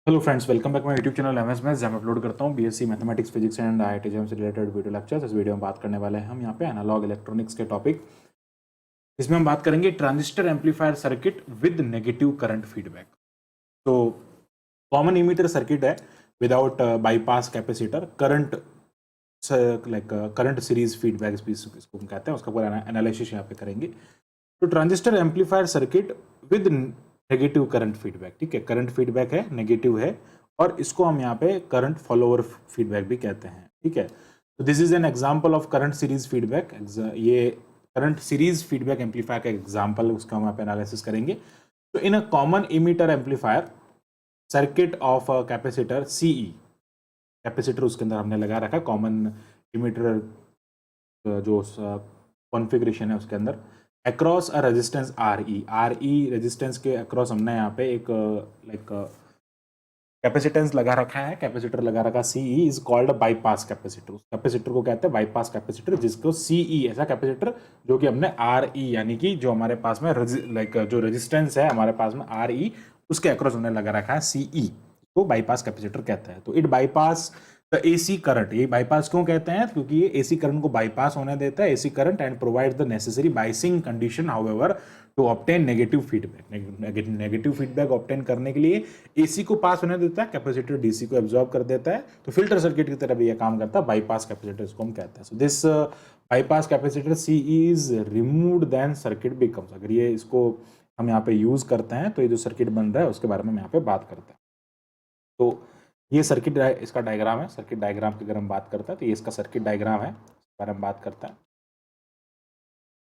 Hello friends, welcome back my YouTube channel MS maths, जहाँ मैं upload करता हूँ BSc mathematics physics and IIT JEE से related video lectures. इस video में बात करने वाले हैं हम यहाँ पे एनालॉग इलेक्ट्रॉनिक्स के टॉपिक। इसमें हम बात करेंगे transistor amplifier circuit with negative current feedback. तो कॉमन इमीटर सर्किट है without bypass capacitor, current like current series feedback इसको हम कहते हैं, उसका पूरा एनालिसिस यहाँ पे करेंगे। तो transistor amplifier circuit with negative current feedback, ठीक है, करंट फीडबैक है, नेगेटिव है, और इसको हम यहाँ पे करंट फॉलोअर फीडबैक भी कहते हैं, ठीक है। तो this is an example of current series feedback. ये करंट सीरीज फीडबैक एम्पलीफायर का एग्जांपल, उसका हम यहाँ पे एनालिसिस करेंगे। तो in a common emitter amplifier circuit of capacitor CE, capacitor उसके अंदर हमने लगा रखा, कॉमन इमीटर जो कॉन्फ़िगरेशन है उसके अंदर, across a resistance R E resistance के अक्रॉस हमने यहाँ पे एक लाइक कैपेसिटेंस लगा रखा है, कैपेसिटर लगा रखा। CE is called bypass capacitor. उस कैपेसिटर को कहते हैं बाईपास कैपेसिटर, जिसको सीई, ऐसा कैपेसिटर जो कि हमने आर ई, यानी कि जो हमारे पास में लाइक जो रेजिस्टेंस है हमारे पास में आर ई, उसके अक्रॉस हमने लगा रखा है सीई, को बाईपास कैपेसिटर कहते हैं। तो it bypass the AC current. ये बाईपास क्यों कहते हैं? क्योंकि ये एसी करंट को बाईपास होने देता है, AC current, and provides the necessary biasing condition however to obtain negative feedback. Negative feedback obtain करने के लिए एसी को पास होने देता है, कैपेसिटर डीसी को एब्जॉर्ब कर देता है। तो फिल्टर सर्किट की तरह भी ये काम करता है, बाईपास कैपेसिटर इसको हम कहते हैं। So this bypass capacitor C is removed then circuit becomes. अगर ये इसको हम यहाँ पे यूज करते हैं तो ये जो सर्किट बन रहा है उसके बारे में हम यहाँ पे बात करते हैं। तो ये सर्किट, इसका डायग्राम है, सर्किट डायग्राम की अगर हम बात करते हैं तो ये इसका सर्किट डायग्राम है, इस बारे में बात करते हैं।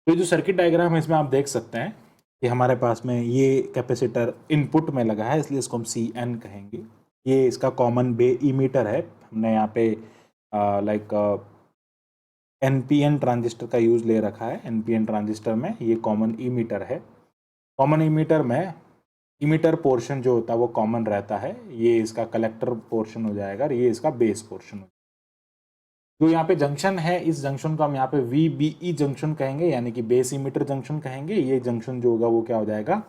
तो ये जो सर्किट डायग्राम है इसमें आप देख सकते हैं कि हमारे पास में ये कैपेसिटर इनपुट में लगा है, इसलिए इसको हम सी एन कहेंगे। ये इसका कॉमन बे इमीटर है। हमने यहाँ पे लाइक एनपीएन ट्रांजिस्टर का यूज ले रखा है। एनपीएन ट्रांजिस्टर में ये कॉमन इमीटर है। कॉमन इमीटर में इमीटर पोर्शन जो होता है वो कॉमन रहता है। ये इसका कलेक्टर पोर्शन हो जाएगा और ये इसका बेस पोर्शन हो जाएगा। जो यहाँ पे जंक्शन है, इस जंक्शन को हम यहाँ पे VBE जंक्शन कहेंगे, यानी कि बेस इमीटर जंक्शन कहेंगे। ये जंक्शन जो होगा वो क्या हो जाएगा,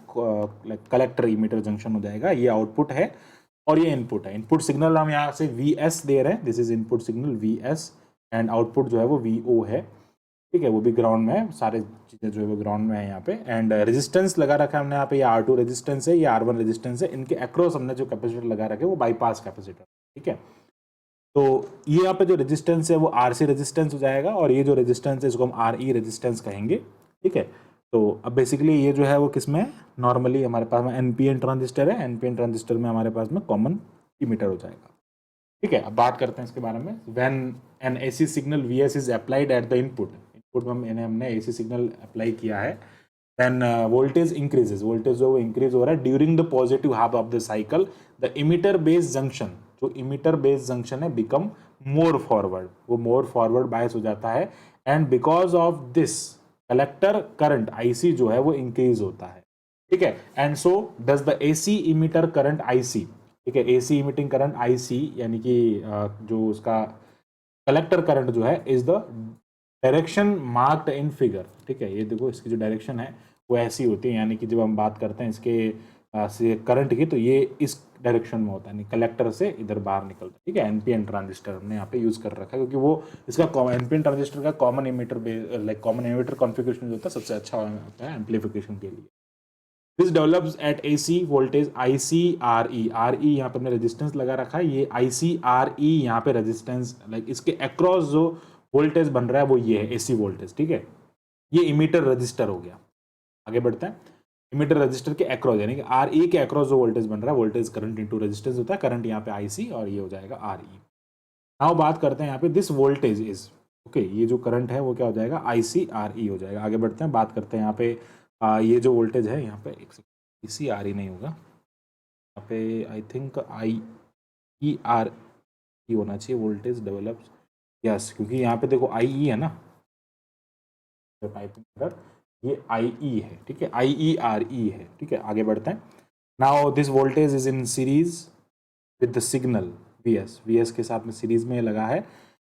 कलेक्टर इमीटर जंक्शन हो जाएगा। ये आउटपुट है और ये इनपुट है। इनपुट सिग्नल हम यहाँ से VS दे रहे हैं, this is input signal VS, and output जो है वो VO है, ठीक है, वो भी ग्राउंड में है। सारे चीज़ें जो है वो ग्राउंड में है यहाँ पे। एंड रेजिस्टेंस लगा रखा है हमने यहाँ पे, ये R2 रेजिस्टेंस है, ये R1 रेजिस्टेंस है। इनके अक्रॉस हमने जो कैपेसिटर लगा रखे वो बाईपास कैपेसिटर, ठीक है। तो ये यहाँ पे जो रेजिस्टेंस है वो RC रेजिस्टेंस हो जाएगा, और ये जो रेजिस्टेंस है इसको हम RE रेजिस्टेंस कहेंगे, ठीक है। तो अब बेसिकली ये जो है वो किसमें, नॉर्मली हमारे पास में एनपीएन ट्रांजिस्टर है, एनपीएन ट्रांजिस्टर में हमारे पास में कॉमन इमीटर हो जाएगा, ठीक है। अब बात करते हैं इसके बारे में। When an AC signal VS is applied at the input, input में हमने एसी सिग्नल अप्लाई किया है, देन वोल्टेज इंक्रीजेज, वोल्टेज जो इंक्रीज हो रहा है during the positive half of the cycle, the emitter base junction, जो इमीटर बेस जंक्शन है, बिकम मोर फॉरवर्ड, वो मोर फॉरवर्ड बायस हो जाता है। And because of this collector current IC जो है वो इंक्रीज होता है, ठीक है। And so does the AC emitter current IC, ठीक है, AC इमिटिंग करंट IC, यानी कि जो उसका कलेक्टर करंट जो है is the direction marked in figure, ठीक है। ये देखो इसकी जो डायरेक्शन है वो ऐसी होती है, यानी कि जब हम बात करते हैं इसके से करंट की, तो ये इस डायरेक्शन में होता है, कलेक्टर से इधर बाहर निकलता है, ठीक है। एनपीएन ट्रांजिस्टर हमने यहाँ पे यूज कर रखा है, क्योंकि वो इसका एनपीएन ट्रांजिस्टर का common emitter like common emitter configuration जो होता है सबसे अच्छा होता है एम्पलीफिकेशन के लिए। This develops at AC voltage ICRE, RE यहाँ पे हमने रेजिस्टेंस लगा रखा है, ये ICRE यहाँ पे रेजिस्टेंस, लाइक इसके अक्रॉस जो वोल्टेज बन रहा है वो ये है AC वोल्टेज, ठीक है। ये इमीटर रजिस्टर हो गया। आगे बढ़ते हैं। इमीटर रजिस्टर के अक्रॉस, यानी कि RE के अक्रॉस जो वोल्टेज बन रहा है, वोल्टेज करंट इनटू रेजिस्टेंस होता है, करंट यहाँ पे IC और ये हो जाएगा RE। नाउ बात करते हैं यहाँ पे, दिस वोल्टेज इज, ओके, ये जो करंट है वो क्या हो जाएगा, ICRE हो जाएगा। आगे बढ़ते हैं, बात करते हैं यहाँ पे ये जो वोल्टेज है यहाँ पे, एक सेकंड, ICRE नहीं होगा यहाँ पे, आई थिंक IERE होना चाहिए, वोल्टेज डेवलप्स, यस, क्योंकि यहाँ पे देखो IE है ना, टाइपिंग ये IE है, ठीक है, IERE है, ठीक है। आगे बढ़ते हैं। Now this voltage is in series with the signal VS के साथ में सीरीज में लगा है,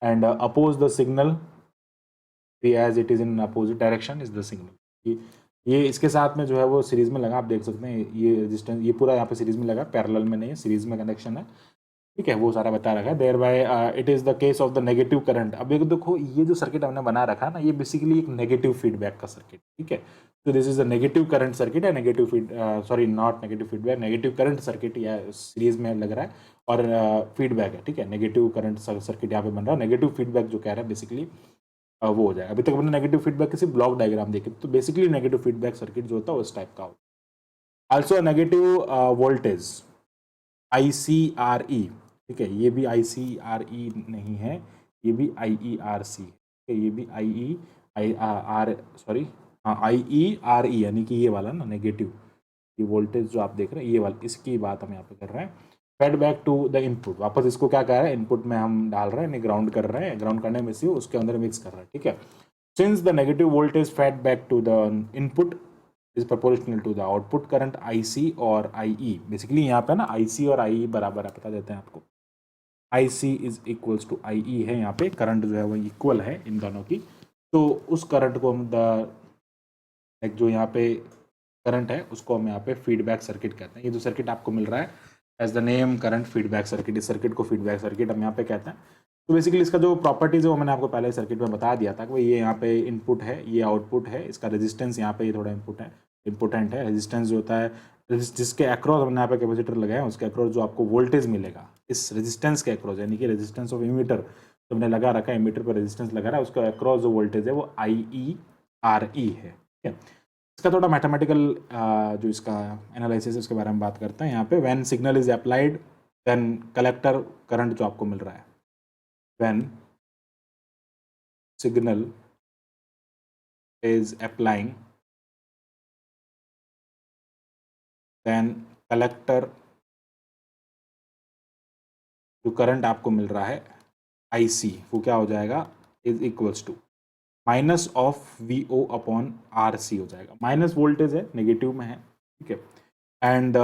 and oppose the signal as it is in opposite direction is the signal। ये इसके साथ में जो है वो सीरीज में लगा, आप देख सकते हैं ये रेजिस्टेंस, ये पूरा यहाँ पे सीरीज में लगा, पैरेलल में नहीं है, सीरीज में कनेक्शन है, ठीक है, वो सारा बता रखा है। Thereby it is the case of the negative current. अब देखो ये जो सर्किट हमने बना रखा है ना, ये बेसिकली एक नेगेटिव फीडबैक का सर्किट, ठीक है। तो this is a negative current circuit है, negative sorry not negative feedback, negative current circuit या सीरीज में लग रहा है, और फीडबैक है, ठीक है। नेगेटिव करंट सर्किट यहाँ पे बन रहा है, नेगेटिव फीडबैक जो कह रहा है बेसिकली वो हो जाएगा। अभी तक हमने नेगेटिव फीडबैक किसी ब्लॉक डायग्राम देखे, तो बेसिकली नेगेटिव फीडबैक सर्किट जो होता है उस टाइप का होता है। आल्सो नेगेटिव वोल्टेज ICRE, ठीक है, ये भी ICRE नहीं है, ये भी IERC है, ये भी IERE यानी कि ये वाला ना नेगेटिव, ये वोल्टेज जो आप देख रहे हैं ये वाला, इसकी बात हम यहाँ पे कर रहे हैं। Fed back to the input, वापस इसको क्या कह रहा है, इनपुट में हम डाल रहे हैं, ग्राउंड कर रहे हैं, ग्राउंड करने में से उसके अंदर मिक्स कर रहे हैं, ठीक है। Since the negative voltage fed back to the input is proportional to the output current IC और IE, बेसिकली यहाँ पे ना IC और IE बराबर है, बता देते हैं आपको, IC is equals to IE है, यहाँ पे करंट जो है वो इक्वल है इन दोनों की। तो उस करंट को हम एक जो यहाँ पे करंट है उसको हम यहाँ पे फीडबैक सर्किट कहते हैं। ये जो सर्किट आपको मिल रहा है as the name current feedback circuit, इस सर्किट को फीडबैक सर्किट हम यहाँ पे कहते हैं। तो बेसिकली इसका जो प्रॉपर्टीज है वो मैंने आपको पहले सर्किट में बता दिया था कि ये यहाँ पे इनपुट है, ये आउटपुट है, इसका रेजिस्टेंस यहाँ पे ये थोड़ा इम्पोर्टेंट है। रेजिस्टेंस जो होता है जिसके अक्रॉस हमने यहाँ पे कैपेसिटर लगाया है उसके अक्रॉस जो आपको वोल्टेज मिलेगा इस रेजिस्टेंस के अक्रॉस, यानी कि रेजिस्टेंस ऑफ इमीटर जो हमने लगा रखा है, इमीटर पर रेजिस्टेंस लगा रहा है, उसका अक्रॉस जो वोल्टेज है वो IERE है, ठीक है। इसका थोड़ा मैथमेटिकल जो इसका एनालिसिस है उसके बारे में बात करते हैं यहाँ पे। When signal is applied then collector current जो आपको मिल रहा है, when signal is applying then collector जो करंट आपको मिल रहा है IC वो क्या हो जाएगा, is equals to minus of VO upon RC हो जाएगा। माइनस वोल्टेज है, नेगेटिव में है, ठीक है, एंड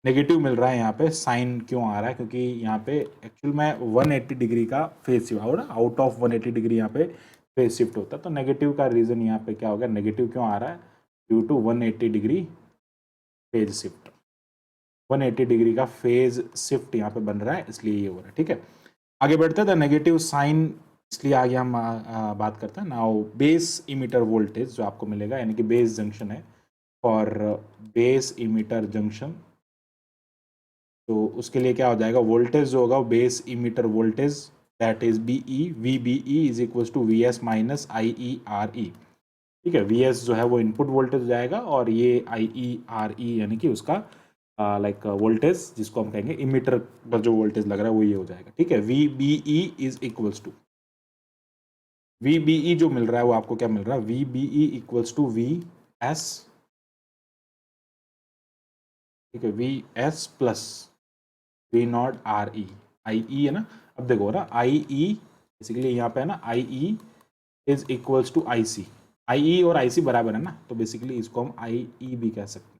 नेगेटिव मिल रहा है यहाँ पे। साइन क्यों आ रहा है, क्योंकि यहाँ पे एक्चुअल में 180 डिग्री का फेज शिफ्ट हो रहा है, आउट ऑफ 180 डिग्री यहाँ पे फेज शिफ्ट होता है। तो नेगेटिव का रीज़न यहाँ पे क्या होगा, नेगेटिव क्यों आ रहा है, due to 180 degree phase shift, 180 degree का फेज शिफ्ट यहाँ पे बन रहा है, इसलिए ये हो रहा है, ठीक है। आगे बढ़ते हैं, नेगेटिव साइन इसलिए आगे हम बात करते हैं। नाउ बेस इमीटर वोल्टेज जो आपको मिलेगा, यानी कि बेस जंक्शन है, और बेस इमीटर जंक्शन, तो उसके लिए क्या हो जाएगा, वोल्टेज जो होगा base emitter voltage that is VBE is equal to VS minus IERE, ठीक है। VS जो है वो इनपुट वोल्टेज हो जाएगा, और ये IERE यानी कि उसका लाइक वोल्टेज जिसको हम कहेंगे इमीटर पर जो वोल्टेज लग रहा है वो ये हो जाएगा, ठीक है। VBE is equals to VBE जो मिल रहा है वो आपको क्या मिल रहा है, VBE इक्वल्स टू VS, ठीक है, VS plus V0 RE, IE है ना। अब देखो ना IE बेसिकली यहाँ पे है ना, IE is equals to IC, IE और IC बराबर है ना, तो बेसिकली इसको हम IE भी कह सकते हैं।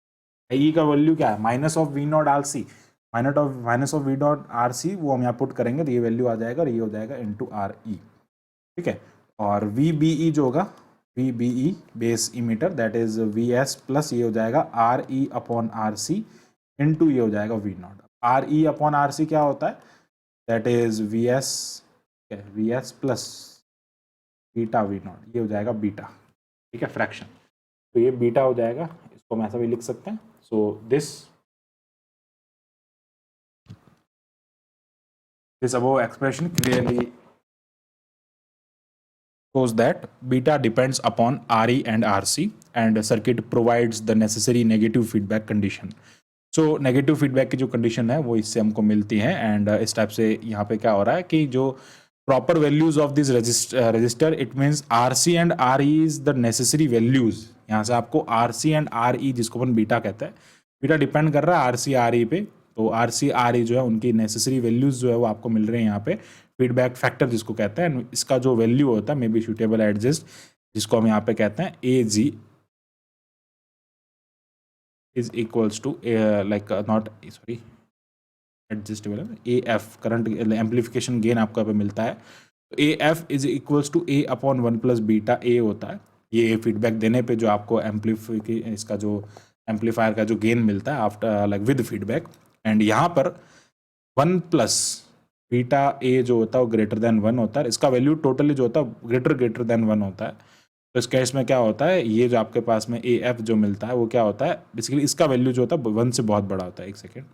IE का वैल्यू क्या है, minus of V0 RC, minus of V0 RC वो हम यहाँ पुट करेंगे तो ये वैल्यू आ जाएगा, और ये हो जाएगा इंटू RE, ठीक है। और VBE जो होगा, VBE base emitter that is VS plus ये हो जाएगा RE अपॉन RC इंटू ये हो जाएगा V0। RE अपॉन RC क्या होता है, that is VS plus beta V0, ये हो जाएगा बीटा, ठीक है, फ्रैक्शन, तो ये बीटा हो जाएगा, इसको हम ऐसा भी लिख सकते हैं। So this above expression clearly shows that beta depends upon RE and RC and circuit provides the necessary negative feedback condition. So negative feedback की जो कंडीशन है वो इससे हमको मिलती है, एंड इस टाइप से यहाँ पे क्या हो रहा है कि जो proper values of this register, it means RC and RE is the necessary values. यहाँ से आपको RC एंड RE जिसको अपन बीटा कहते हैं, बीटा डिपेंड कर रहा है RC RE पे, तो RC RE जो है उनकी नेसेसरी वैल्यूज जो है वो आपको मिल रहे हैं यहाँ पे, फीडबैक फैक्टर जिसको कहते हैं। इसका जो वैल्यू होता है मे बी सूटेबल एडजस्ट, जिसको हम यहाँ पे कहते हैं AG is equals to not sorry adjustable है, AF करंट एम्पलीफिकेशन गेन आपको यहाँ पे मिलता है, तो AF is equals to A upon 1 plus beta A होता है, ये फीडबैक देने पे जो आपको इसका जो एम्पलीफायर का जो गेन मिलता है after like with feedback. And यहाँ पर 1 प्लस बीटा ए जो होता है वो ग्रेटर देन 1 होता है, इसका वैल्यू टोटली जो होता है ग्रेटर देन 1 होता है। तो इस केस में क्या होता है, ये जो आपके पास में ए एफ जो मिलता है वो क्या होता है, बेसिकली इसका वैल्यू जो होता है 1 से बहुत बड़ा होता है। एक सेकेंड,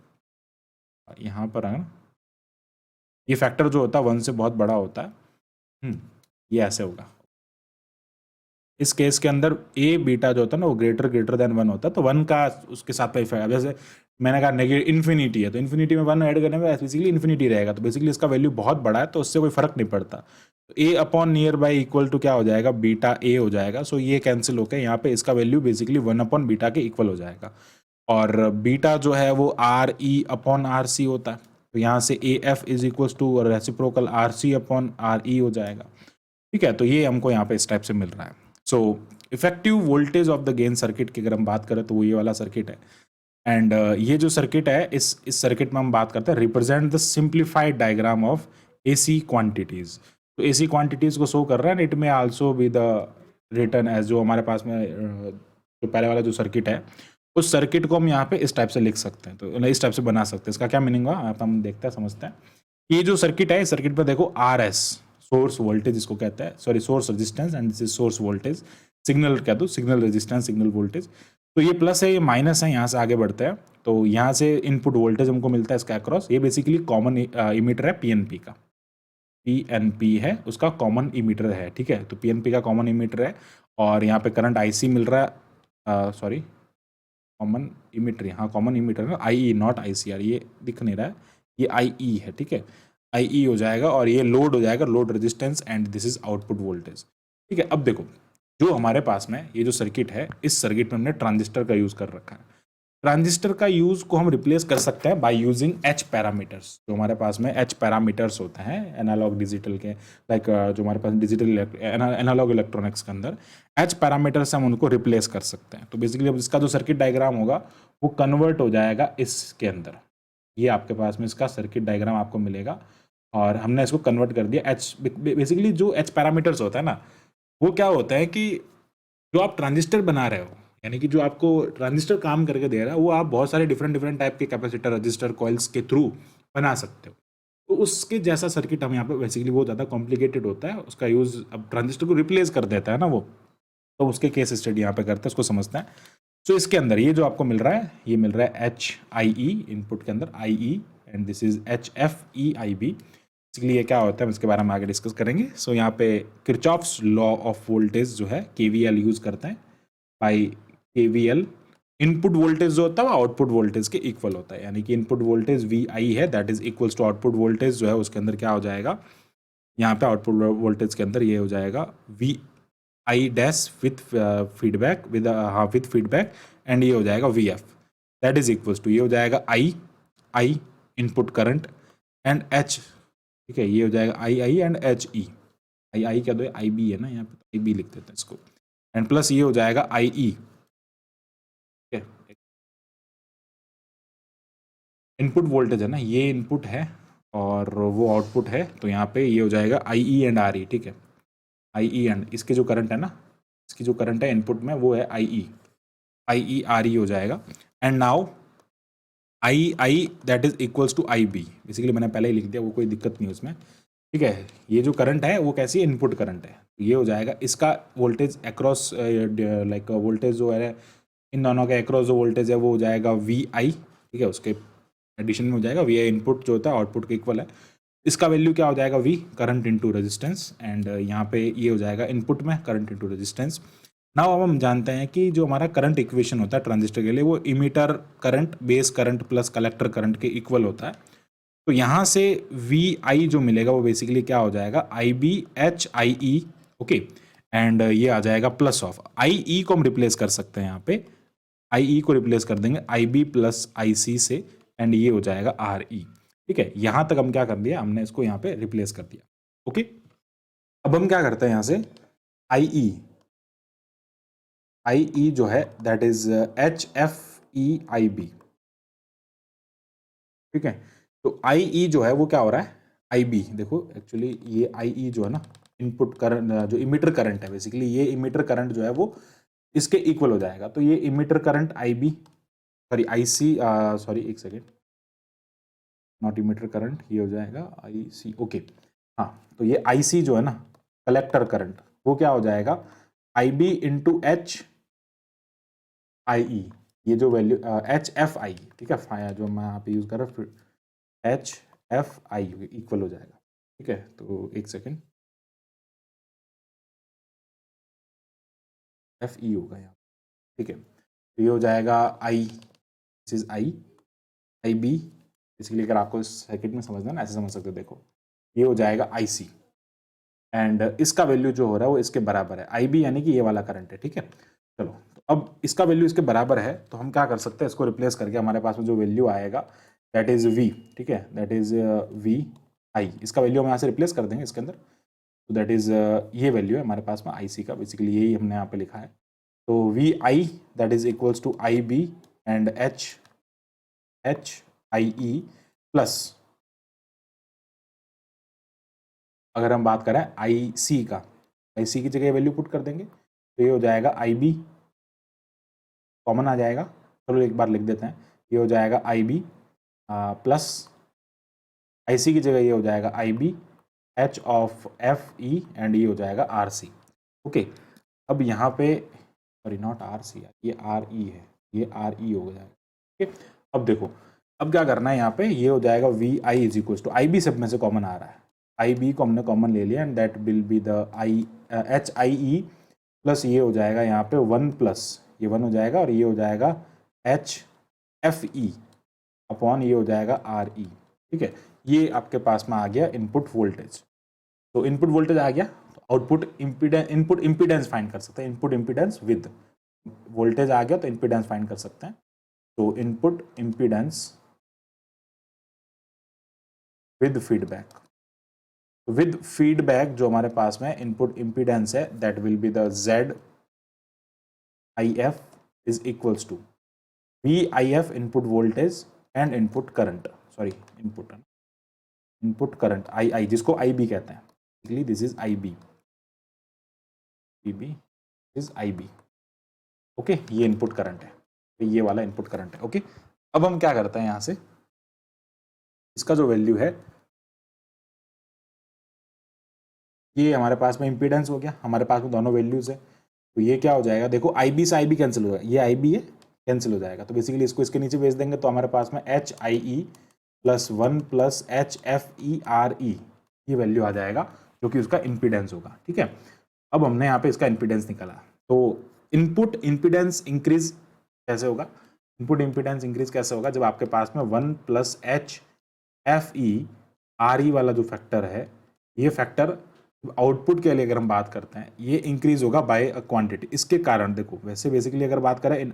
यहाँ पर है ये फैक्टर जो होता है 1 से बहुत बड़ा होता है। ये ऐसे होगा इस केस के अंदर, ए बीटा जो होता है ना वो ग्रेटर देन 1 होता है, तो 1 का उसके साथ का इफेक्ट, जैसे मैंने कहा नेगेटिव इन्फिनिटी है तो इन्फिनिटी में 1 ऐड करने में बेसिकली इन्फिनिटी रहेगा, तो बेसिकली इसका वैल्यू बहुत बड़ा है तो उससे कोई फर्क नहीं पड़ता। तो A upon near by equal to क्या हो जाएगा, बीटा ए हो जाएगा। सो ये कैंसिल होकर यहाँ पे इसका वैल्यू बेसिकली 1 अपॉन बीटा के इक्वल हो जाएगा। और बीटा जो है वो R E upon R C होता है, तो यहाँ से A F is equal to reciprocal R C upon R E हो जाएगा। ठीक है, तो ये हमको यहाँ पे इस टाइप से मिल रहा है। So effective voltage of the gain circuit की अगर हम बात करें तो वो ये वाला सर्किट है। एंड ये जो सर्किट है, इस सर्किट में हम बात करते हैं represent the simplified diagram of AC quantities. तो एसी क्वांटिटीज को शो कर रहा है, it may also be the return as, जो हमारे पास में जो पहले वाला जो सर्किट है उस सर्किट को हम यहाँ पे इस टाइप से लिख सकते हैं, तो इस टाइप से बना सकते हैं। इसका क्या मीनिंग हुआ आप हम देखते हैं, समझते हैं। ये जो सर्किट है, इस सर्किट पर देखो आर एस सोर्स वोल्टेज इसको कहते हैं, sorry source resistance, and this is source voltage, signal कह दो, सिग्नल रेजिस्टेंस, सिग्नल वोल्टेज। तो ये प्लस है, ये माइनस है, यहाँ से आगे बढ़ते हैं तो यहाँ से इनपुट वोल्टेज हमको मिलता है इसका अक्रॉस। ये बेसिकली कॉमन इमीटर है पीएनपी का, पीएनपी है उसका कॉमन इमीटर है। ठीक है, तो पीएनपी का कॉमन इमीटर है और यहाँ पे करंट आईसी मिल रहा है, सॉरी कॉमन इमीटर, हाँ कॉमन इमीटर है, आई नॉट आईसीआर, ये दिख नहीं रहा है, ये आई है। ठीक है, आई हो जाएगा और ये लोड हो जाएगा, load resistance, and this is output voltage. ठीक है, अब देखो जो हमारे पास में ये जो सर्किट है, इस सर्किट में हमने ट्रांजिस्टर का यूज कर रखा है। ट्रांजिस्टर का यूज को हम रिप्लेस कर सकते हैं बाय यूजिंग एच पैरामीटर्स। जो हमारे पास में एच पैरामीटर्स होते हैं एनालॉग डिजिटल के, लाइक जो हमारे पास डिजिटल एनालॉग इलेक्ट्रॉनिक्स के अंदर एच पैरामीटर्स हम उनको रिप्लेस कर सकते हैं। तो बेसिकली अब इसका जो सर्किट डायग्राम होगा वो कन्वर्ट हो जाएगा इसके अंदर। ये आपके पास में इसका सर्किट डायग्राम आपको मिलेगा और हमने इसको कन्वर्ट कर दिया एच। बेसिकली जो एच पैरामीटर्स होता है ना, वो क्या होता है कि जो आप ट्रांजिस्टर बना रहे हो, यानी कि जो आपको ट्रांजिस्टर काम करके दे रहा है, वो आप बहुत सारे डिफरेंट टाइप के कैपेसिटर, रजिस्टर, कॉइल्स के थ्रू बना सकते हो। तो उसके जैसा सर्किट हम यहाँ पे बेसिकली बहुत ज़्यादा कॉम्प्लिकेटेड होता है, उसका यूज़ अब ट्रांजिस्टर को रिप्लेस कर देता है ना वो, तो उसके केस स्टडी यहाँ पे करते हैं, उसको समझते हैं। तो इसके अंदर ये जो आपको मिल रहा है, ये मिल रहा है एच आई ई, इनपुट के अंदर I E, and this is H F E I B. Basically ये क्या होता है इसके बारे में आगे डिस्कस करेंगे। सो यहाँ पे किरचॉफ्स लॉ ऑफ वोल्टेज जो है केवीएल यूज करते हैं। बाई केवीएल इनपुट वोल्टेज जो होता है वो आउटपुट वोल्टेज के इक्वल होता है, यानी कि इनपुट वोल्टेज वी आई है, that is equals to output voltage जो है उसके अंदर क्या हो जाएगा, यहाँ पे आउटपुट वोल्टेज के अंदर ये हो जाएगा V I dash with feedback, with हाँ विथ फीडबैक, एंड ये हो जाएगा V F, that is equals to, ये हो जाएगा I input current and H. ठीक है, ये हो जाएगा आई एंड एच ई, आई क्या दो, आई बी है ना, यहाँ पे आई बी लिख देते हैं इसको, एंड प्लस ये हो जाएगा आई ई। ठीक है, इनपुट वोल्टेज है ना, ये इनपुट है और वो आउटपुट है, तो यहाँ पे ये हो जाएगा आई ई एंड आर ई। ठीक है, आई ई एंड इसके जो करंट है ना, इसकी जो करंट है इनपुट में वो है आई ई आर ई हो जाएगा। And now I that is equals to I B, basically मैंने पहले ही लिख दिया, वो कोई दिक्कत नहीं उसमें। ठीक है, ये जो करंट है वो कैसी इनपुट करंट है, ये हो जाएगा इसका वोल्टेज अक्रॉस, लाइक वोल्टेज जो है इन दोनों के अक्रॉस जो वोल्टेज है वो हो जाएगा वी आई। ठीक है, उसके एडिशन में हो जाएगा वी आई, इनपुट जो होता है आउटपुट के इक्वल है। इसका वैल्यू क्या हो जाएगा, V current into resistance, and यहाँ पे ये हो जाएगा इनपुट में करंट इनटू रेजिस्टेंस। नाउ अब हम जानते हैं कि जो हमारा करंट इक्वेशन होता है ट्रांजिस्टर के लिए, वो emitter current base current plus collector current के इक्वल होता है। तो यहाँ से वी आई जो मिलेगा वो बेसिकली क्या हो जाएगा, I B H I E. Okay, and ये आ जाएगा प्लस ऑफ आई ई को हम रिप्लेस कर सकते हैं, यहाँ पे आई ई को रिप्लेस कर देंगे आई बी प्लस आई सी से, एंड ये हो जाएगा आर ई। ठीक है, यहां तक हम क्या कर दिया, हमने इसको यहाँ पे रिप्लेस कर दिया। ओके, अब हम क्या करते हैं यहाँ से आई ई जो है that is H F E I B. ठीक है, तो आई ई जो है वो क्या हो रहा है, आई बी, देखो एक्चुअली ये आई ई जो है ना, इनपुट करंट जो इमीटर करंट है, बेसिकली ये इमीटर करंट जो है वो इसके इक्वल हो जाएगा। तो ये emitter current IB, sorry IC, sorry एक सेकेंड, नॉट इमीटर करंट, ये हो जाएगा IC, ओके। हाँ, तो ये IC जो है ना, कलेक्टर करंट, वो क्या हो जाएगा, IB इंटू HIE, ये जो वैल्यू HFI, ठीक है, जो मैं यहाँ पे यूज कर रहा हूँ HFI इक्वल हो जाएगा, ठीक है। तो एक सेकेंड, FE होगा यहाँ, ठीक है। तो ये हो जाएगा दिस इज IB, बेसिकली अगर आपको सर्किट में समझना है ना, ऐसे समझ सकते हो, देखो ये हो जाएगा IC एंड इसका वैल्यू जो हो रहा है वो इसके बराबर है, IB यानी कि ये वाला करंट है, ठीक है। चलो, तो अब इसका वैल्यू इसके बराबर है, तो हम क्या कर सकते हैं, इसको रिप्लेस करके हमारे पास में जो वैल्यू आएगा दैट इज V, ठीक है, दैट इज VI, इसका वैल्यू हम यहाँ से रिप्लेस कर देंगे इसके अंदर। तो दैट इज ये वैल्यू है हमारे पास में IC का, बेसिकली यही हमने यहाँ पे लिखा है। तो VI that is equals to IB and HIE plus, अगर हम बात करें IC का, IC की जगह वैल्यू पुट कर देंगे, तो ये हो जाएगा IB, कॉमन आ जाएगा, चलो एक बार लिख देते हैं, ये हो जाएगा IB प्लस IC की जगह ये हो जाएगा IB H of FE and ये हो जाएगा RC, ओके। अब यहाँ पे, सॉरी नॉट RC, ये RE है, ये RE हो जाएगा, ठीक है। अब देखो, अब क्या करना है, यहाँ पे ये हो जाएगा VI is equal to IB, सब में से कॉमन आ रहा है, IB को हमने कॉमन ले लिया and that will be the HIE plus ये हो जाएगा यहाँ पे 1 प्लस ये 1 हो जाएगा और ये हो जाएगा HFE अपॉन ये हो जाएगा RE, ठीक है। ये आपके पास में आ गया इनपुट वोल्टेज। तो इनपुट वोल्टेज आ गया, तो आउटपुट इनपुट इम्पीडेंस फाइंड कर सकते हैं, इनपुट इम्पीडेंस विद वोल्टेज आ गया तो इम्पीडेंस फाइंड कर सकते हैं। तो input impedance with feedback, with feedback जो हमारे पास में इनपुट इम्पीडेंस है that will be the ZIF is equals to VIF input voltage and input current, sorry input current II जिसको IB कहते हैं, basically this is IB is IB, okay. ये input current है, ये वाला इनपुट करंट है, okay. अब हम क्या करते हैं, यहां से इसका जो वैल्यू है, ये हमारे पास में इम्पीडेंस हो गया, हमारे पास में दोनों वैल्यूज है, तो ये क्या हो जाएगा, देखो IB से IB कैंसिल हो जाएगा, ये IB है, कैंसिल हो जाएगा, तो बेसिकली इसको इसके नीचे भेज देंगे, तो हमारे पास में HIE प्लस 1 प्लस HFERE ये वैल्यू आ जाएगा, जो कि उसका इम्पीडेंस होगा, ठीक है। अब हमने यहाँ पे इसका इम्पीडेंस निकाला, तो इनपुट इम्पीडेंस इंक्रीज कैसे होगा, इनपुट इम्पीडेंस इंक्रीज कैसे होगा, जब आपके पास में 1 प्लस HFERE वाला जो फैक्टर है, ये फैक्टर आउटपुट के लिए अगर हम बात करते हैं, ये इंक्रीज होगा बाय अ क्वांटिटी। इसके कारण देखो, वैसे बेसिकली अगर बात करें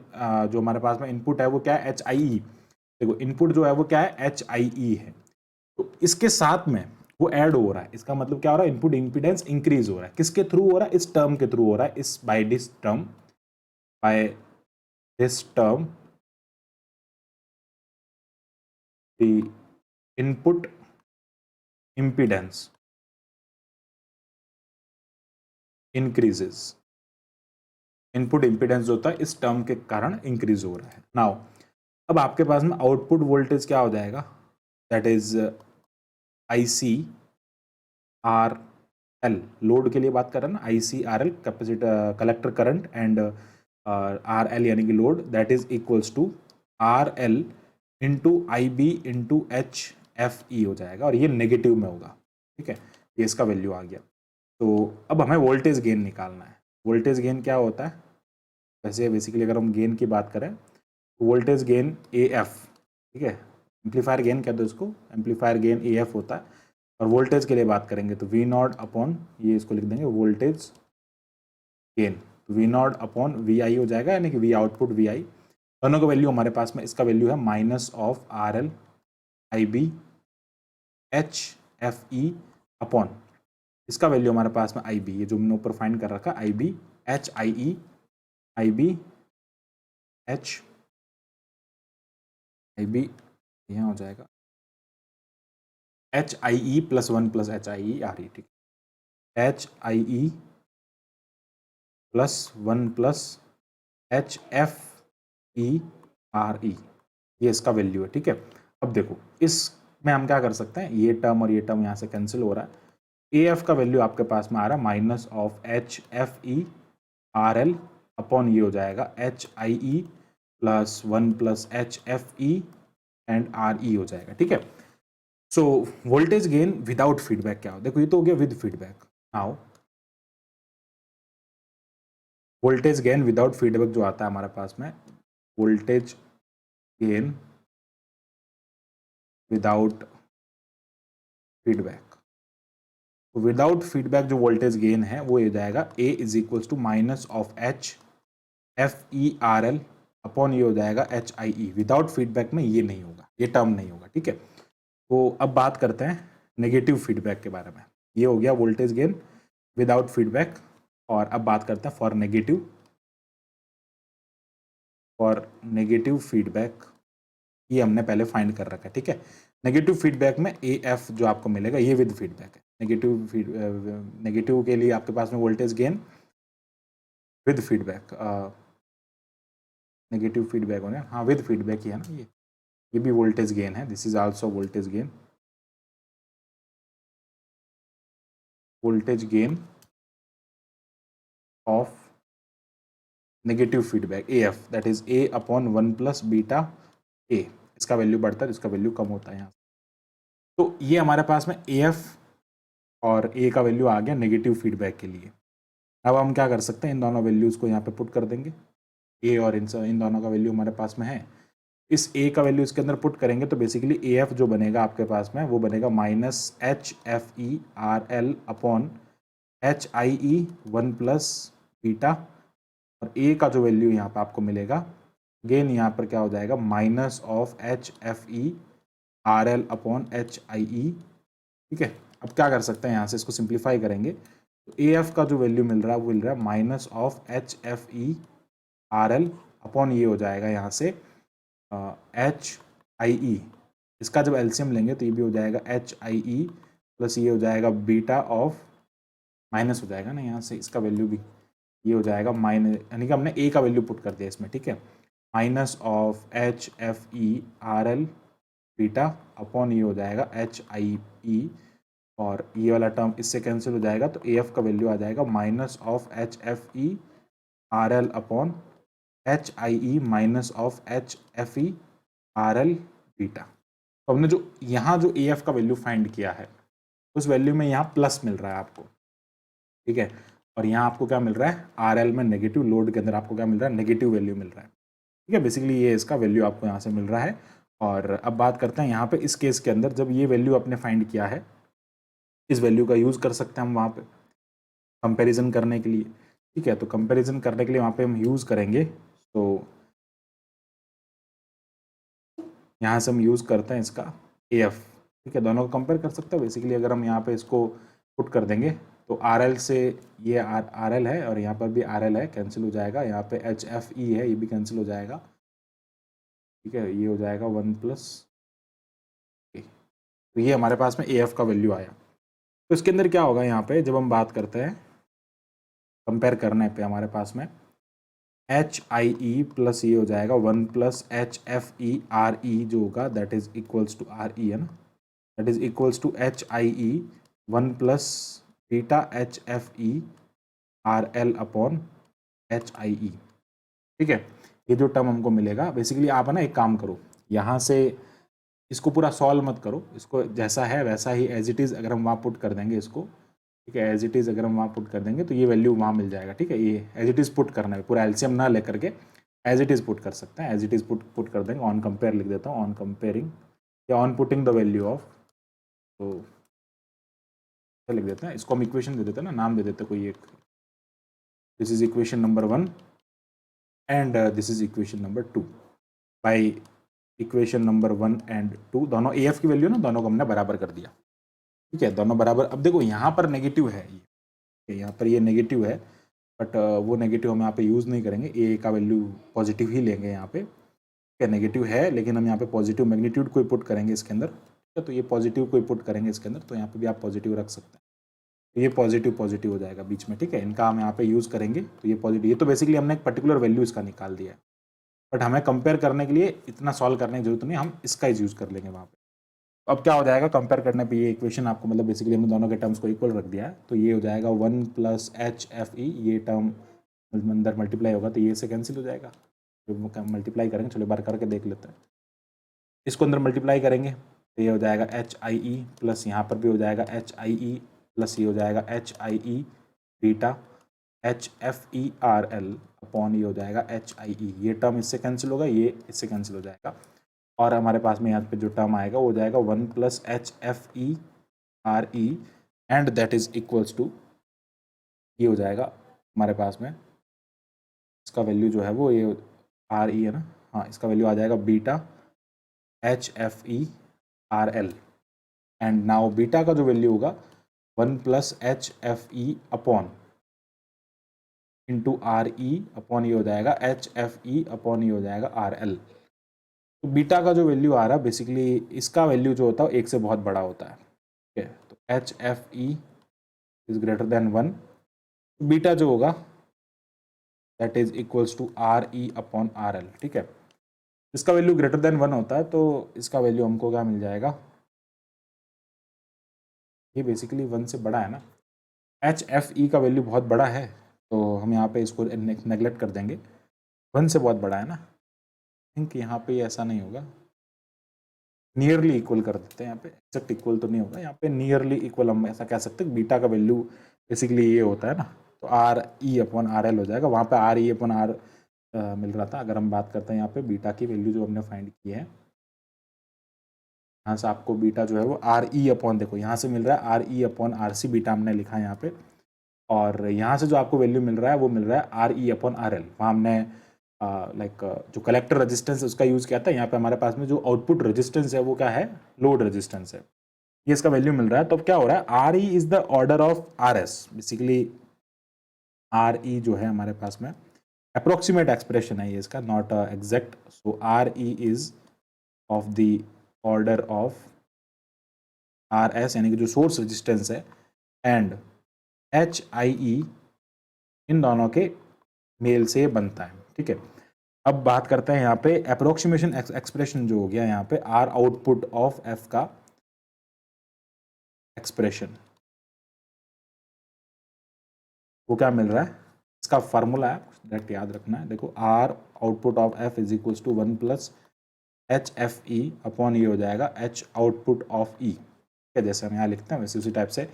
जो हमारे पास में इनपुट है वो क्या है, HIE, देखो इनपुट जो है वो क्या है, HIE है, तो इसके साथ में वो ऐड हो रहा है, इसका मतलब क्या हो रहा है, इनपुट इंपीडेंस इंक्रीज हो रहा है, किसके थ्रू हो रहा है, इस टर्म के थ्रू हो रहा है, इस by this term the input impedance increases, input impedance जो होता है इस टर्म के कारण इंक्रीज हो रहा है। नाउ अब आपके पास में आउटपुट वोल्टेज क्या हो जाएगा, दैट इज ICRL, लोड के लिए बात कर रहे हैं ना, ICRL capacitor collector current and RL यानी कि load, that is equals to RL into IB into HFE हो जाएगा, और ये नेगेटिव में होगा, ठीक है, ये इसका वैल्यू आ गया। तो अब हमें वोल्टेज गेन निकालना है, वोल्टेज गेन क्या होता है, वैसे बेसिकली अगर हम गेन की बात करें, वोल्टेज गेन AF, ठीक है, एम्पलीफायर गेन कहते हैं उसको, एम्पलीफायर गेन AF होता है, और वोल्टेज के लिए बात करेंगे तो V0 अपॉन, ये इसको लिख देंगे वोल्टेज गेन, तो V0 अपॉन VI हो जाएगा, यानी कि V आउटपुट VI, दोनों का वैल्यू हमारे पास में, इसका वैल्यू है minus of RL IB HFE upon, इसका वैल्यू हमारे पास में IB, ये जो मैंने ऊपर फाइंड कर रखा IB HIE IB यहाँ हो जाएगा HIE plus 1 plus HIE RE, ठीक। HIE प्लस 1 प्लस HFERE, ये इसका वैल्यू है। ठीक है, अब देखो इसमें हम क्या कर सकते हैं, ये टर्म और ये टर्म यहाँ से कैंसिल हो रहा है। AF का वैल्यू आपके पास में आ रहा है माइनस ऑफ HFERL अपॉन ये हो जाएगा HIE plus 1 plus HFE and RE हो जाएगा। ठीक है, so voltage gain without feedback क्या हो, देखो ये तो हो गया with feedback. Now voltage gain without feedback जो आता है हमारे पास में, voltage gain without feedback, without feedback जो वोल्टेज गेन है वो हो जाएगा A is equals to minus of HFERL upon ये हो जाएगा HIE। विदाउट फीडबैक में ये नहीं होगा, ये टर्म नहीं होगा। ठीक है, तो अब बात करते हैं नेगेटिव फीडबैक के बारे में। ये हो गया वोल्टेज गेन विदाउट फीडबैक, और अब बात करते हैं फॉर नेगेटिव फीडबैक। ये हमने पहले फाइंड कर रखा है। ठीक है, नेगेटिव फीडबैक में AF जो आपको मिलेगा ये विद फीडबैक है। नेगेटिव के लिए आपके पास में voltage gain with feedback, negative feedback होने, हाँ विद फीडबैक ही है ना, ये भी वोल्टेज गेन है। This is also voltage gain of negative feedback AF, that is A upon 1 plus beta A। इसका वैल्यू बढ़ता है, इसका वैल्यू कम होता है यहाँ। तो ये हमारे पास में AF और A का वैल्यू आ गया नेगेटिव फीडबैक के लिए। अब हम क्या कर सकते हैं, इन दोनों वैल्यूज़ को यहाँ पे पुट कर देंगे। A और इन दोनों का वैल्यू हमारे पास में है, इस A का वैल्यू इसके अंदर पुट करेंगे तो बेसिकली AF जो बनेगा आपके पास में वो बनेगा minus HFERL upon HIE 1 plus beta, और A का जो वैल्यू यहाँ पर आपको मिलेगा गेन यहाँ पर क्या हो जाएगा minus of HFERL upon HIE। ठीक है, अब क्या कर सकते हैं यहाँ से इसको सिंप्लीफाई करेंगे तो AF का जो वैल्यू मिल रहा है वो मिल रहा है माइनस ऑफ HFERL अपॉन ये हो जाएगा यहाँ से HIE। इसका जब एलसीएम लेंगे तो ये भी हो जाएगा HIE प्लस ये हो जाएगा बीटा ऑफ, माइनस हो जाएगा ना यहाँ से, इसका वैल्यू भी ये हो जाएगा माइनस, यानी कि हमने A का वैल्यू पुट कर दिया इसमें। ठीक है, minus of HFERL beta upon ये हो जाएगा HIE, और ये वाला टर्म इससे कैंसिल हो जाएगा तो AF का वैल्यू आ जाएगा minus of HFERL upon HIE minus of HFERL beta. तो हमने जो यहाँ जो AF का वैल्यू फाइंड किया है उस वैल्यू में यहाँ प्लस मिल रहा है आपको। ठीक है, और यहाँ आपको क्या मिल रहा है, RL में नेगेटिव, लोड के अंदर आपको क्या मिल रहा है, नेगेटिव वैल्यू मिल रहा है। ठीक है, बेसिकली ये इसका वैल्यू आपको यहाँ से मिल रहा है। और अब बात करते हैं यहाँ पे इस केस के अंदर जब ये वैल्यू आपने फाइंड किया है, इस वैल्यू का यूज़ कर सकते हैं हम वहाँ पे कंपैरिजन करने के लिए। ठीक है, तो कंपैरिजन करने के लिए वहाँ पे हम यूज़ करेंगे, तो यहाँ से हम यूज़ करते हैं इसका AF। ठीक है, दोनों को कंपेयर कर सकते हैं। बेसिकली अगर हम यहाँ पे इसको पुट कर देंगे तो RL से ये RL है और यहाँ पर भी RL है, कैंसिल हो जाएगा। यहाँ पे HFE है, ये भी कैंसिल हो जाएगा। ठीक है, ये हो जाएगा 1 प्लस, तो ये हमारे पास में AF का वैल्यू आया। तो इसके अंदर क्या होगा, यहाँ पे जब हम बात करते हैं कंपेयर करने पे हमारे पास में HIE प्लस ये हो जाएगा 1 प्लस HFERE जो होगा that is equals to RE है ना, that is equals to HIE 1 plus beta HFERL upon HIE। ठीक है, ये जो टर्म हमको मिलेगा, बेसिकली आप है ना एक काम करो, यहाँ से इसको पूरा सॉल्व मत करो, इसको जैसा है वैसा ही एज इट इज़ अगर हम वहाँ पुट कर देंगे इसको, ठीक है, एज इट इज़ अगर हम वहाँ पुट कर देंगे तो ये वैल्यू वहाँ मिल जाएगा। ठीक है, ये एज इट इज़ पुट करना है, पूरा एलसीएम ना लेकर के एज इट इज़ पुट कर सकते हैं। एज इट इज़ पुट कर देंगे, ऑन कंपेयर लिख देता हूँ, ऑन कंपेयरिंग या on putting the value of, तो क्या लिख देते हैं, इसको हम इक्वेशन दे देते हैं ना, नाम दे देते हैं कोई एक, this is equation number 1 and this is equation number 2। By equation number 1 and 2 दोनों AF की वैल्यू ना दोनों को हमने बराबर कर दिया। ठीक है, दोनों बराबर। अब देखो यहाँ पर नेगेटिव है, ये यहाँ पर ये नेगेटिव है, बट वो नेगेटिव हम यहाँ पे यूज़ नहीं करेंगे, A का वैल्यू पॉजिटिव ही लेंगे यहाँ पे। ठीक है, नेगेटिव है लेकिन हम यहाँ पे पॉजिटिव मैग्नीट्यूड कोई पुट करेंगे इसके अंदर। ठीक है, तो ये पॉजिटिव कोई पुट करेंगे इसके अंदर, तो यहाँ पे भी आप पॉजिटिव रख सकते हैं। तो ये पॉजिटिव पॉजिटिव हो जाएगा बीच में, ठीक है। इनका हम यहाँ पे यूज़ करेंगे तो ये पॉजिटिव, ये तो बेसिकली हमने एक पर्टिकुलर वैल्यू इसका निकाल दिया है, बट हमें कंपेयर करने के लिए इतना सॉल्व करने की जरूरत नहीं, हम इसका यूज़ कर लेंगे वहाँ पे। अब क्या हो जाएगा कंपेयर करने पे, ये इक्वेशन आपको मतलब बेसिकली हमने दोनों के टर्म्स को इक्वल रख दिया है, तो ये हो जाएगा 1 + HFE, ये टर्म अंदर मल्टीप्लाई होगा तो ये से कैंसिल हो जाएगा। जब मल्टीप्लाई करेंगे, चलो बार करके देख लेते हैं, इसको अंदर मल्टीप्लाई करेंगे तो ये हो जाएगा HIE प्लस यहाँ पर भी हो जाएगा HIE प्लस ये हो जाएगा HIE बीटा HFERL अपॉन ये हो जाएगा HIE, ये टर्म इससे कैंसिल होगा, ये इससे कैंसिल हो जाएगा, और हमारे पास में यहाँ पे जो टर्म आएगा वो हो जाएगा 1 + HFERE and that is equals to, ये हो जाएगा हमारे पास में, इसका वैल्यू जो है वो ये RE है ना, हाँ इसका वैल्यू आ जाएगा beta HFERL, and now beta का जो वैल्यू होगा 1 + HFE upon into RE upon ये हो जाएगा HFE अपॉन ये हो जाएगा RL। तो बीटा का जो वैल्यू आ रहा है बेसिकली इसका वैल्यू जो होता है 1 से बहुत बड़ा होता है, ठीक है। तो HFE इज ग्रेटर देन 1, तो बीटा जो होगा that is equals to RE upon RL, ठीक है। इसका वैल्यू ग्रेटर देन 1 होता है तो इसका वैल्यू हमको क्या मिल जाएगा, ये बेसिकली 1 से बड़ा है ना, HFE का वैल्यू बहुत बड़ा है तो हम यहाँ पे इसको नेगलेक्ट कर देंगे, 1 से बहुत बड़ा है ना, थिंक यहाँ पे ऐसा नहीं होगा, नियरली इक्वल कर देते हैं यहाँ पे, एक्जैक्ट इक्वल तो नहीं होगा, यहाँ पे नियरली इक्वल हम ऐसा कह सकते हैं। बीटा का वैल्यू बेसिकली ये होता है ना, तो RE अपॉन RL हो जाएगा, वहाँ पे RE अपॉन R मिल रहा था। अगर हम बात करते हैं यहाँ पे बीटा की वैल्यू जो हमने फाइंड की है, यहाँ से आपको बीटा जो है वो RE अपॉन, देखो यहाँ से मिल रहा है RE अपॉन RC, बीटा हमने लिखा है यहाँ पे, और यहाँ से जो आपको वैल्यू मिल रहा है वो मिल रहा है RE अपॉन RL, वहाँ हमने जो कलेक्टर रेजिस्टेंस है उसका यूज़ किया था। यहाँ पे हमारे पास में जो आउटपुट रेजिस्टेंस है वो क्या है, लोड रेजिस्टेंस है, ये इसका वैल्यू मिल रहा है। तो अब क्या हो रहा है, RE is the order of RS, basically RE जो है हमारे पास में अप्रोक्सीमेट एक्सप्रेशन है ये इसका, not exact, so RE is of the order of RS यानी कि जो सोर्स रेजिस्टेंस है, एंड HIE इन दोनों के मेल से बनता है, ठीक है। अब बात करते हैं यहाँ पे अप्रोक्सीमेशन एक्सप्रेशन जो हो गया यहाँ पे, R आउटपुट ऑफ F का एक्सप्रेशन, वो क्या मिल रहा है, इसका फार्मूला है डायरेक्ट याद रखना है, देखो R output of F is equals to 1 + HFE upon ये हो जाएगा H आउटपुट ऑफ E, ठीक है, जैसे हम यहाँ लिखते हैं वैसे उसी टाइप से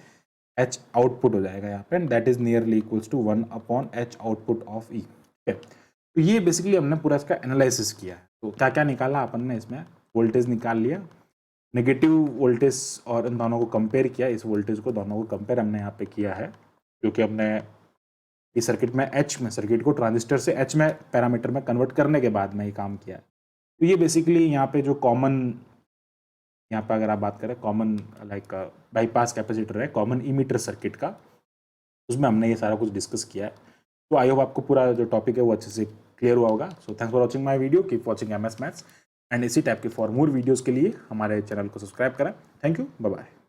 H आउटपुट हो जाएगा यहाँ पे, and that is nearly equals to 1 upon H output of E, ठीक है। तो ये बेसिकली हमने पूरा इसका एनालिसिस किया है। तो क्या क्या निकाला अपन ने, इसमें वोल्टेज निकाल लिया, नेगेटिव वोल्टेज और इन दोनों को कंपेयर किया, इस वोल्टेज को दोनों को कंपेयर हमने यहाँ पे किया है, क्योंकि हमने इस सर्किट में सर्किट को ट्रांजिस्टर से H में पैरामीटर में कन्वर्ट करने के बाद में ये काम किया है। तो ये बेसिकली यहाँ पे जो कॉमन, यहाँ पे अगर आप बात करें कॉमन लाइक बाईपास कैपेसिटर है, कॉमन इमीटर सर्किट का, उसमें हमने ये सारा कुछ डिस्कस किया है। तो आई होप आपको पूरा जो टॉपिक है वो अच्छे से क्लियर हुआ होगा। So thanks for watching my video, keep watching MS maths, and इसी टाइप के फॉर मोर वीडियोज़ के लिए हमारे चैनल को सब्सक्राइब करें। Thank you, bye bye.